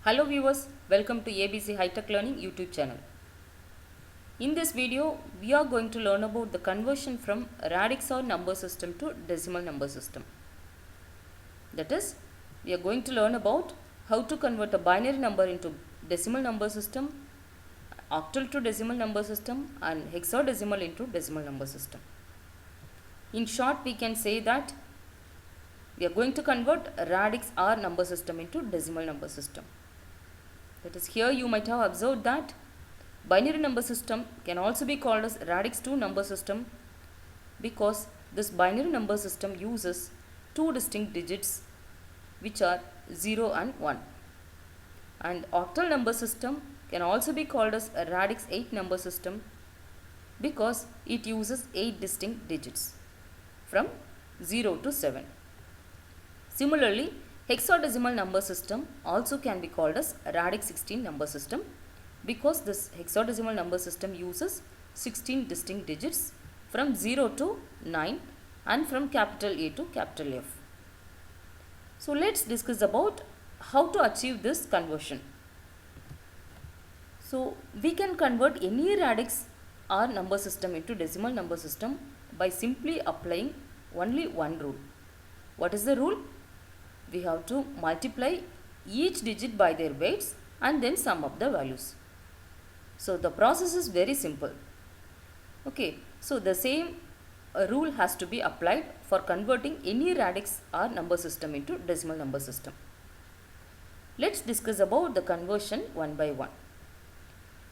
Hello viewers, welcome to ABC High Tech Learning YouTube channel. In this video, we are going to learn about the conversion from radix or number system to decimal number system. That is, we are going to learn about how to convert a binary number into decimal number system, octal to decimal number system, and hexadecimal into decimal number system. In short, we can say that we are going to convert radix or number system into decimal number system. That is, here you might have observed that binary number system can also be called as radix 2 number system because this binary number system uses two distinct digits which are 0 and 1. And octal number system can also be called as a radix 8 number system because it uses 8 distinct digits from 0 to 7. Similarly, hexadecimal number system also can be called as radix 16 number system because this hexadecimal number system uses 16 distinct digits from 0 to 9 and from capital A to capital F. So let's discuss about how to achieve this conversion. So we can convert any radix or number system into decimal number system by simply applying only one rule. What is the rule? We have to multiply each digit by their weights and then sum up the values. So the process is very simple. Okay, so the same rule has to be applied for converting any radix or number system into decimal number system. Let's discuss about the conversion one by one.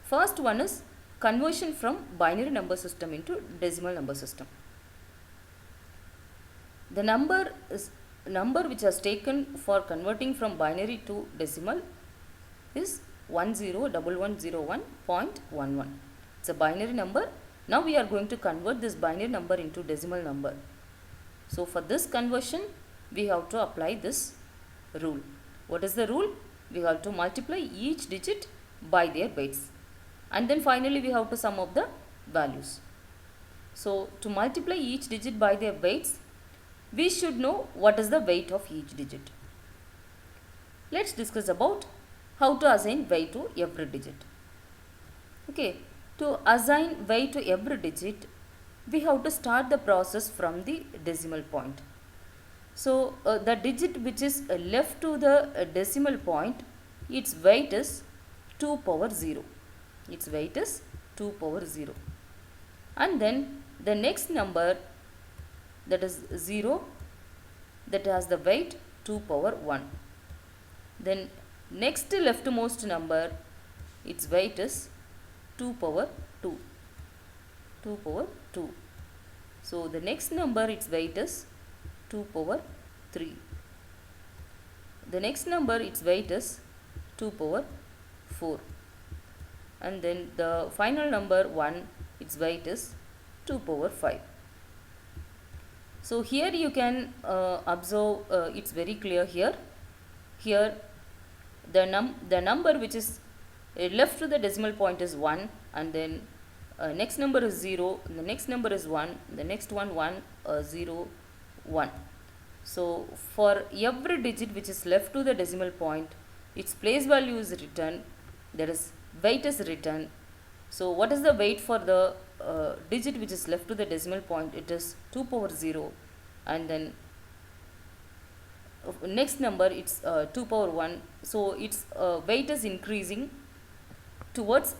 First one is conversion from binary number system into decimal number system. The number which is taken for converting from binary to decimal is 101101.11. It's a binary number. Now we are going to convert this binary number into decimal number. So for this conversion, we have to apply this rule. What is the rule? We have to multiply each digit by their weights. And then finally we have to sum up the values. So to multiply each digit by their weights, we should know what is the weight of each digit. Let's discuss about how to assign weight to every digit. Okay, to assign weight to every digit, we have to start the process from the decimal point. So the digit which is left to the decimal point, its weight is 2 power 0. Its weight is 2 power 0. And then the next number, that is 0, that has the weight 2 power 1. Then next leftmost number, its weight is 2 power 2. 2 power 2. So the next number, its weight is 2 power 3. The next number, its weight is 2 power 4. And then the final number 1, its weight is 2 power 5. So here you can observe, it's very clear here. Here the number which is left to the decimal point is 1, and then next number is 0, the next number is 1, the next one 1, 0, 1. So for every digit which is left to the decimal point, its place value is written, that is weight is written. So what is the weight for the digit which is left to the decimal point? It is 2 power 0, and then next number, it's 2 power 1. So its weight is increasing towards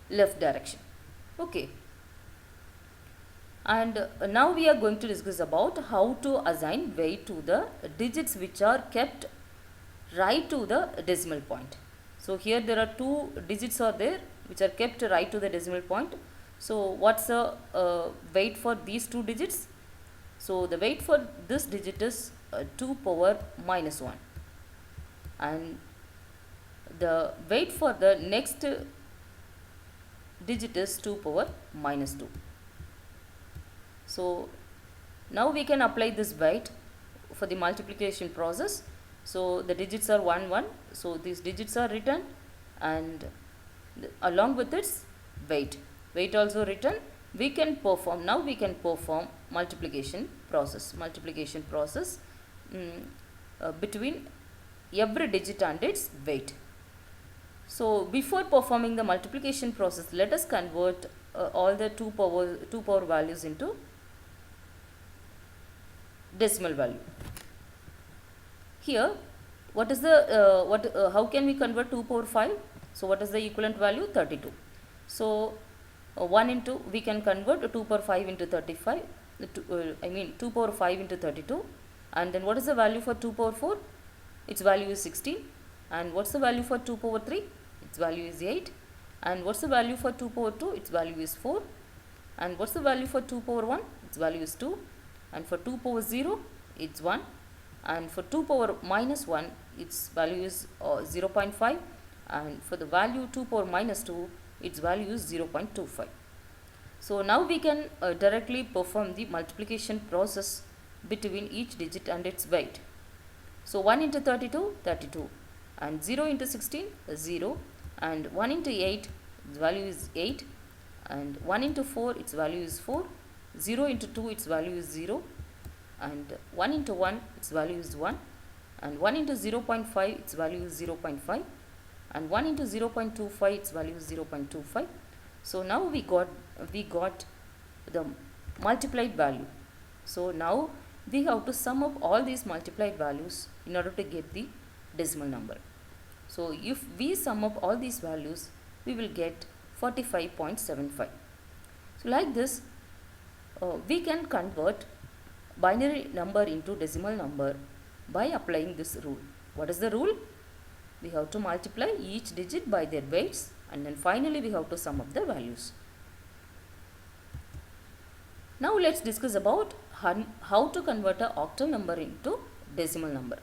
left direction. Okay, and now we are going to discuss about how to assign weight to the digits which are kept right to the decimal point. So here there are two digits are there which are kept right to the decimal point. So what's the weight for these two digits? So the weight for this digit is 2 power minus 1, and the weight for the next digit is 2 power minus 2. So now we can apply this weight for the multiplication process. So the digits are 1 1, so these digits are written, and along with its weight also written. We can perform multiplication process between every digit and its weight. So before performing the multiplication process, let us convert all the two power values into decimal value. Here, what is the how can we convert 2 power 5? So what is the equivalent value? 32. So 1 into, we can convert 2 power 5 into 35. I mean 2 power 5 into 32. And then what is the value for 2 power 4? Its value is 16. And what's the value for 2 power 3? Its value is 8. And what's the value for 2 power 2? Its value is 4. And what's the value for 2 power 1? Its value is 2. And for 2 power 0, it's 1. And for 2 power minus 1, its value is 0.5. And for the value 2 power minus 2, its value is 0.25. So now we can directly perform the multiplication process between each digit and its weight. So 1 into 32, 32. And 0 into 16, 0. And 1 into 8, its value is 8. And 1 into 4, its value is 4. 0 into 2, its value is 0. And 1 into 1, its value is 1. And 1 into 0.5, its value is 0.5. And 1 into 0.25, its value is 0.25. So now we got the multiplied value. So now we have to sum up all these multiplied values in order to get the decimal number. So if we sum up all these values, we will get 45.75. So like this, we can convert binary number into decimal number by applying this rule. What is the rule? We have to multiply each digit by their weights, and then finally we have to sum up the values. Now let's discuss about how to convert an octal number into decimal number.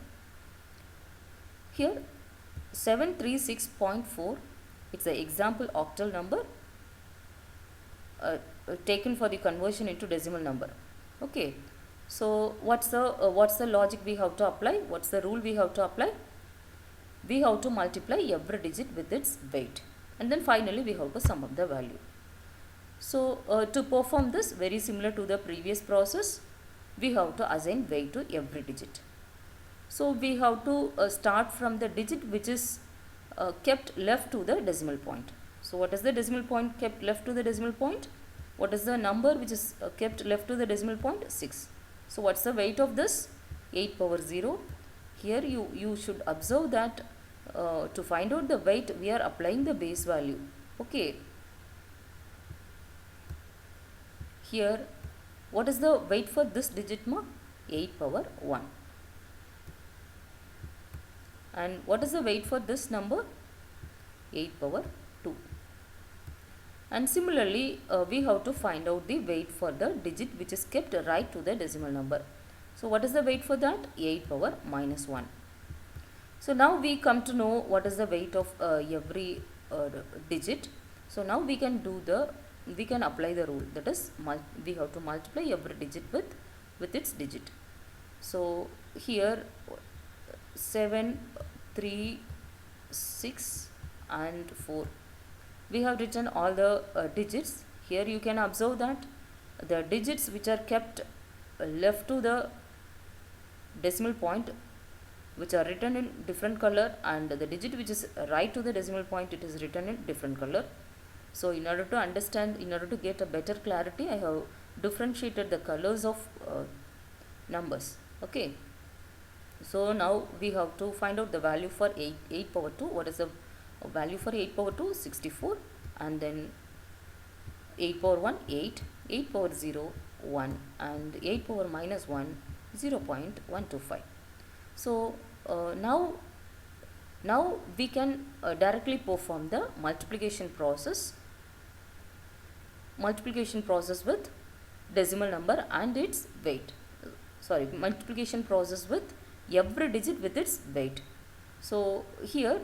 Here 736.4, it's an example octal number taken for the conversion into decimal number. Okay, so what's the logic we have to apply? What's the rule we have to apply? We have to multiply every digit with its weight, and then finally we have to sum up the value. So to perform this, very similar to the previous process, we have to assign weight to every digit. So we have to start from the digit which is kept left to the decimal point. So what is the decimal point kept left to the decimal point? What is the number which is kept left to the decimal point? 6. So what's the weight of this? 8 power 0. Here you should observe that to find out the weight, we are applying the base value. Okay. Here, what is the weight for this digit ma? 8 power 1. And what is the weight for this number? 8 power 2. And similarly, we have to find out the weight for the digit which is kept right to the decimal number. So what is the weight for that? 8 power minus 1. So now we come to know what is the weight of every digit. So now we can apply the rule, that is we have to multiply every digit with its digit. So here 7, 3, 6 and 4, we have written all the digits. Here you can observe that the digits which are kept left to the decimal point, which are written in different color, and the digit which is right to the decimal point, it is written in different color. So in order to understand, in order to get a better clarity, I have differentiated the colors of numbers. Okay. So now we have to find out the value for 8 power 2. What is the value for 8 power 2? 64. And then 8 power 1, 8. 8 power 0, 1. And 8 power minus 1, 0.125. So now we can directly perform the multiplication process with decimal number and its weight. Multiplication process with every digit with its weight. So here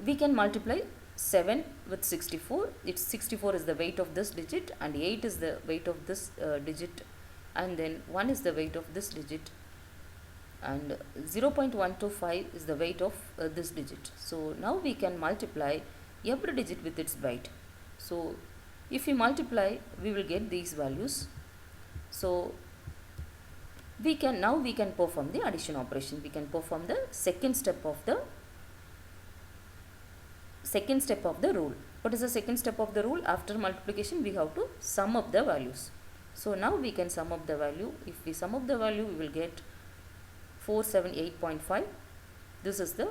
we can multiply 7 with 64. It's 64 is the weight of this digit, and 8 is the weight of this digit, and then 1 is the weight of this digit, and 0.125 is the weight of this digit. So now we can multiply every digit with its weight. So if we multiply, we will get these values. So we can perform the addition operation. We can perform the second step of the rule. What is the second step of the rule? After multiplication, we have to sum up the values. So now we can sum up the value. If we sum up the value, we will get 478.5. This is the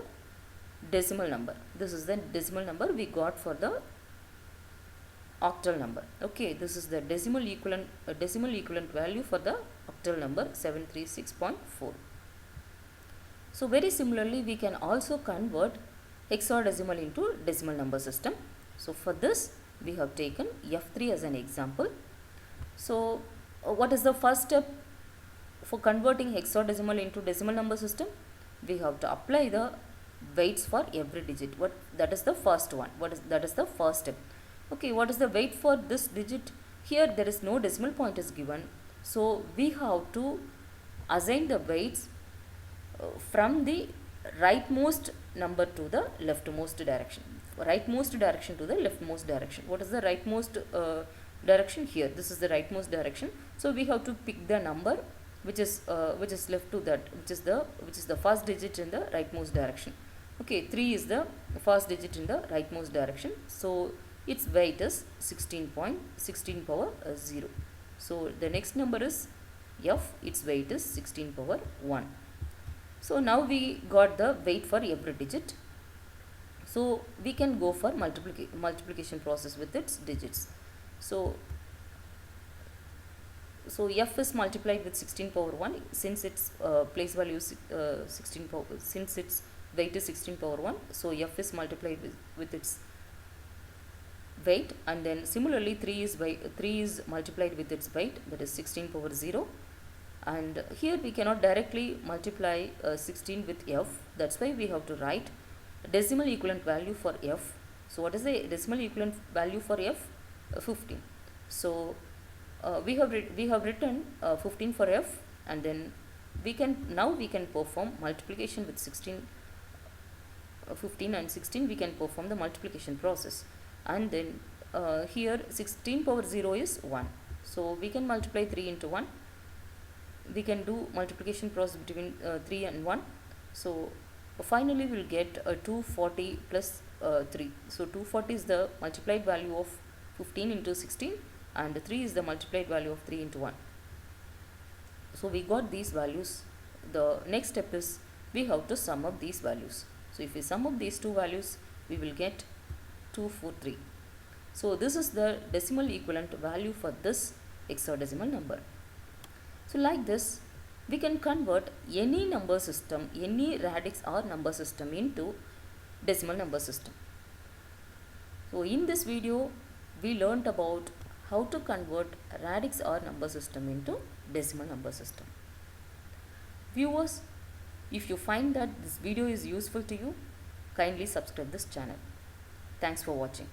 decimal number. This is the decimal number we got for the octal number. Okay, this is the decimal equivalent value for the octal number 736.4. So very similarly, we can also convert hexadecimal into decimal number system. So for this, we have taken F3 as an example. So what is the first step for converting hexadecimal into decimal number system? We have to apply the weights for every digit. That is the first one. That is the first step. Okay, what is the weight for this digit? Here there is no decimal point is given. So we have to assign the weights from the rightmost number to the leftmost direction. Rightmost direction to the leftmost direction. What is the rightmost direction? Here, this is the rightmost direction. So we have to pick the number which is left to that, which is the first digit in the rightmost direction. Okay, 3 is the first digit in the rightmost direction. So its weight is 16 power 0. So the next number is F. Its weight is 16 power 1. So now we got the weight for every digit. So we can go for multiplication process with its digits. So F is multiplied with 16 power 1 since its place value is 16 power, since its weight is 16 power 1. So F is multiplied with its weight, and then similarly 3 is multiplied with its weight, that is 16 power 0. And here we cannot directly multiply 16 with F. That's why we have to write decimal equivalent value for F. So what is the decimal equivalent value for F? 15. So we have written 15 for F, and then we can perform multiplication with 16, 15 and 16. We can perform the multiplication process, and then here 16 power 0 is 1. So we can multiply 3 into 1. We can do multiplication process between 3 and 1. So finally we will get 240 plus 3. So 240 is the multiplied value of 15 into 16, and 3 is the multiplied value of 3 into 1. So we got these values. The next step is we have to sum up these values. So if we sum up these two values, we will get 243. So this is the decimal equivalent value for this hexadecimal number. So like this, we can convert any number system, any radix or number system into decimal number system. So in this video, we learnt about how to convert radix or number system into decimal number system. Viewers, if you find that this video is useful to you, kindly subscribe this channel. Thanks for watching.